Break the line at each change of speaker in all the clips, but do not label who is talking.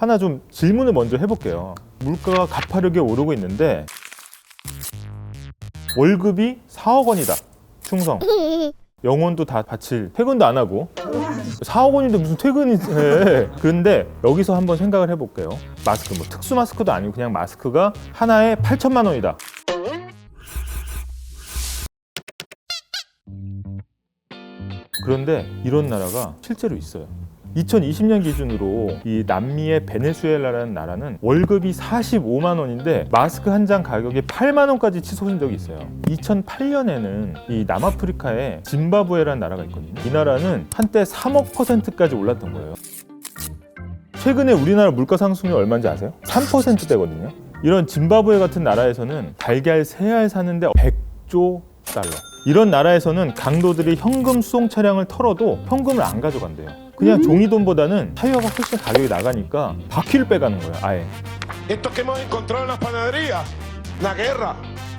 하나 좀 질문을 먼저 해볼게요. 물가가 가파르게 오르고 있는데 월급이 4억 원이다. 충성. 영혼도 다 바칠, 퇴근도 안 하고 4억 원인데 무슨 퇴근이 해. 그런데 여기서 한번 생각을 해볼게요. 마스크, 뭐 특수 마스크도 아니고 그냥 마스크가 하나에 8천만 원이다. 그런데 이런 나라가 실제로 있어요. 2020년 기준으로 이 남미의 베네수엘라라는 나라는 월급이 45만 원인데 마스크 한 장 가격이 8만 원까지 치솟은 적이 있어요. 2008년에는 이 남아프리카에 짐바브웨라는 나라가 있거든요. 이 나라는 한때 3억 %까지 올랐던 거예요. 최근에 우리나라 물가 상승률이 얼마인지 아세요? 3%대거든요. 이런 짐바브웨 같은 나라에서는 달걀 3알 사는데 100조 달러. 이런 나라에서는 강도들이 현금 수송 차량을 털어도 현금을 안 가져간대요. 그냥 종이돈보다는 타이어가 훨씬 가격이 나가니까 바퀴를 빼가는 거예요, 아예.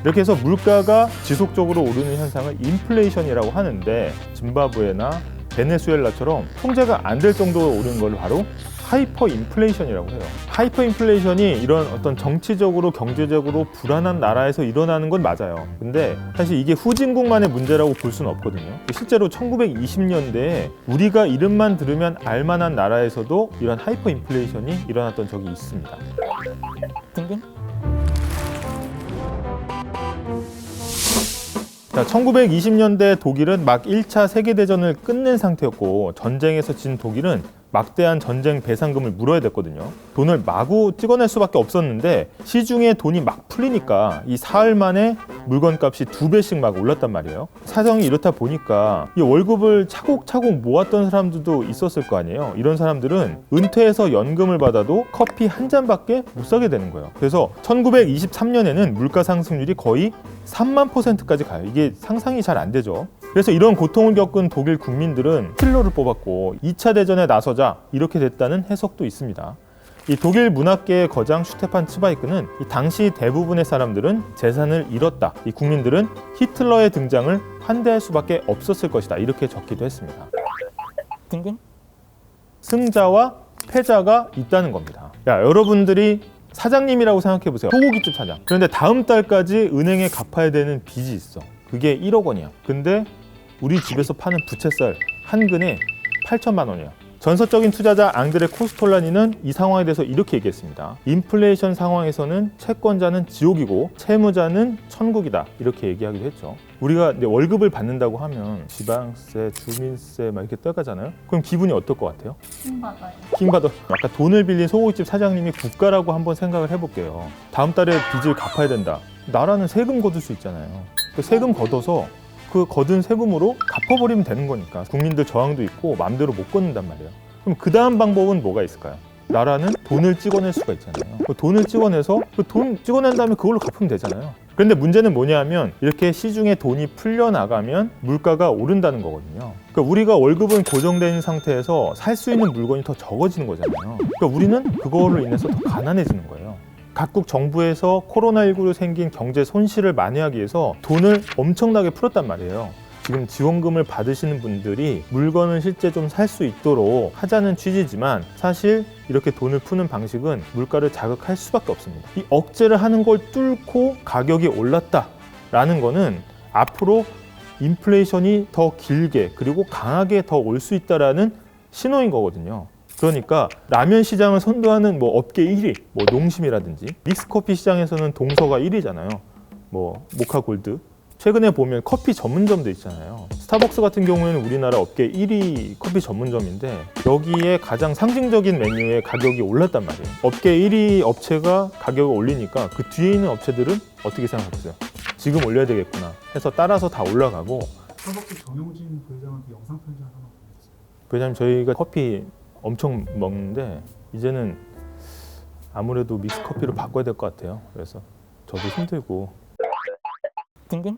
이렇게 해서 물가가 지속적으로 오르는 현상을 인플레이션이라고 하는데, 짐바브웨나 베네수엘라처럼 통제가 안 될 정도로 오른 걸 바로 하이퍼 인플레이션이라고 해요. 하이퍼 인플레이션이 이런 어떤 정치적으로 경제적으로 불안한 나라에서 일어나는 건 맞아요. 근데 사실 이게 후진국만의 문제라고 볼 수는 없거든요. 실제로 1920년대에 우리가 이름만 들으면 알만한 나라에서도 이런 하이퍼 인플레이션이 일어났던 적이 있습니다. 뜬금? 자, 1920년대 독일은 막 1차 세계대전을 끝낸 상태였고, 전쟁에서 진 독일은 막대한 전쟁 배상금을 물어야 됐거든요. 돈을 마구 찍어낼 수밖에 없었는데 시중에 돈이 막 풀리니까 이 사흘 만에 물건값이 2배씩 막 올랐단 말이에요. 사정이 이렇다 보니까 이 월급을 차곡차곡 모았던 사람들도 있었을 거 아니에요. 이런 사람들은 은퇴해서 연금을 받아도 커피 한 잔밖에 못 사게 되는 거예요. 그래서 1923년에는 물가 상승률이 거의 3만 %까지 가요. 이게 상상이 잘 안 되죠. 그래서 이런 고통을 겪은 독일 국민들은 히틀러를 뽑았고 2차 대전에 나서자 이렇게 됐다는 해석도 있습니다. 이 독일 문학계의 거장 슈테판 츠바이크는 이 당시 대부분의 사람들은 재산을 잃었다. 이 국민들은 히틀러의 등장을 환대할 수밖에 없었을 것이다. 이렇게 적기도 했습니다. 뜬금? 승자와 패자가 있다는 겁니다. 야, 여러분들이 사장님이라고 생각해 보세요. 소고기집 사장. 그런데 다음 달까지 은행에 갚아야 되는 빚이 있어. 그게 1억 원이야. 근데 우리 집에서 파는 부채살 한 근에 8천만 원이야. 전설적인 투자자 앙드레 코스톨라니는 이 상황에 대해서 이렇게 얘기했습니다. 인플레이션 상황에서는 채권자는 지옥이고 채무자는 천국이다. 이렇게 얘기하기도 했죠. 우리가 이제 월급을 받는다고 하면 지방세, 주민세 막 이렇게 떼가잖아요. 그럼 기분이 어떨 것 같아요?
킹받아요.
킹받아. 아까 돈을 빌린 소고기집 사장님이 국가라고 한번 생각을 해볼게요. 다음 달에 빚을 갚아야 된다. 나라는 세금 거둘 수 있잖아요. 그 세금 걷어서 그 거둔 세금으로 갚아버리면 되는 거니까. 국민들 저항도 있고 마음대로 못 걷는단 말이에요. 그럼 그 다음 방법은 뭐가 있을까요? 나라는 돈을 찍어낼 수가 있잖아요. 그 돈을 찍어내서 그 돈 찍어낸 다음에 그걸로 갚으면 되잖아요. 그런데 문제는 뭐냐면 이렇게 시중에 돈이 풀려나가면 물가가 오른다는 거거든요. 그러니까 우리가 월급은 고정되어 있는 상태에서 살 수 있는 물건이 더 적어지는 거잖아요. 그러니까 우리는 그걸로 인해서 더 가난해지는 거예요. 각국 정부에서 코로나19로 생긴 경제 손실을 만회하기 위해서 돈을 엄청나게 풀었단 말이에요. 지금 지원금을 받으시는 분들이 물건을 실제 좀 살 수 있도록 하자는 취지지만 사실 이렇게 돈을 푸는 방식은 물가를 자극할 수밖에 없습니다. 이 억제를 하는 걸 뚫고 가격이 올랐다라는 거는 앞으로 인플레이션이 더 길게 그리고 강하게 더 올 수 있다라는 신호인 거거든요. 그러니까 라면 시장을 선도하는 뭐 업계 1위, 뭐 농심이라든지 믹스커피 시장에서는 동서가 1위잖아요. 뭐 모카골드. 최근에 보면 커피 전문점도 있잖아요. 스타벅스 같은 경우에는 우리나라 업계 1위 커피 전문점인데 여기에 가장 상징적인 메뉴의 가격이 올랐단 말이에요. 업계 1위 업체가 가격을 올리니까 그 뒤에 있는 업체들은 어떻게 생각하세요? 지금 올려야 되겠구나 해서 따라서 다 올라가고.
스타벅스 정용진 부회장한테 영상 편지 하나 보냈어요.
부회장님, 저희가 커피 엄청 먹는데 이제는 아무래도 믹스커피로 바꿔야 될 것 같아요. 그래서 저도 힘들고. 뜬금?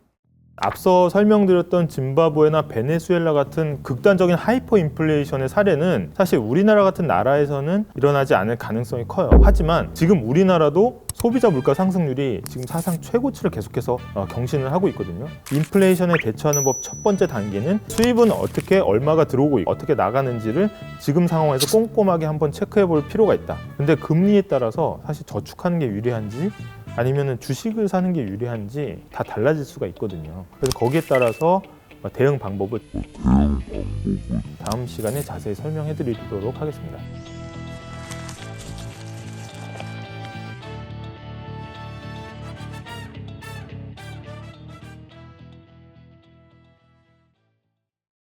앞서 설명드렸던 짐바브웨나 베네수엘라 같은 극단적인 하이퍼 인플레이션의 사례는 사실 우리나라 같은 나라에서는 일어나지 않을 가능성이 커요. 하지만 지금 우리나라도 소비자 물가 상승률이 지금 사상 최고치를 계속해서 경신을 하고 있거든요. 인플레이션에 대처하는 법 첫 번째 단계는 수입은 어떻게 얼마가 들어오고 어떻게 나가는지를 지금 상황에서 꼼꼼하게 한번 체크해 볼 필요가 있다. 근데 금리에 따라서 사실 저축하는 게 유리한지 아니면 주식을 사는 게 유리한지 다 달라질 수가 있거든요. 그래서 거기에 따라서 대응 방법을 다음 시간에 자세히 설명해 드리도록 하겠습니다.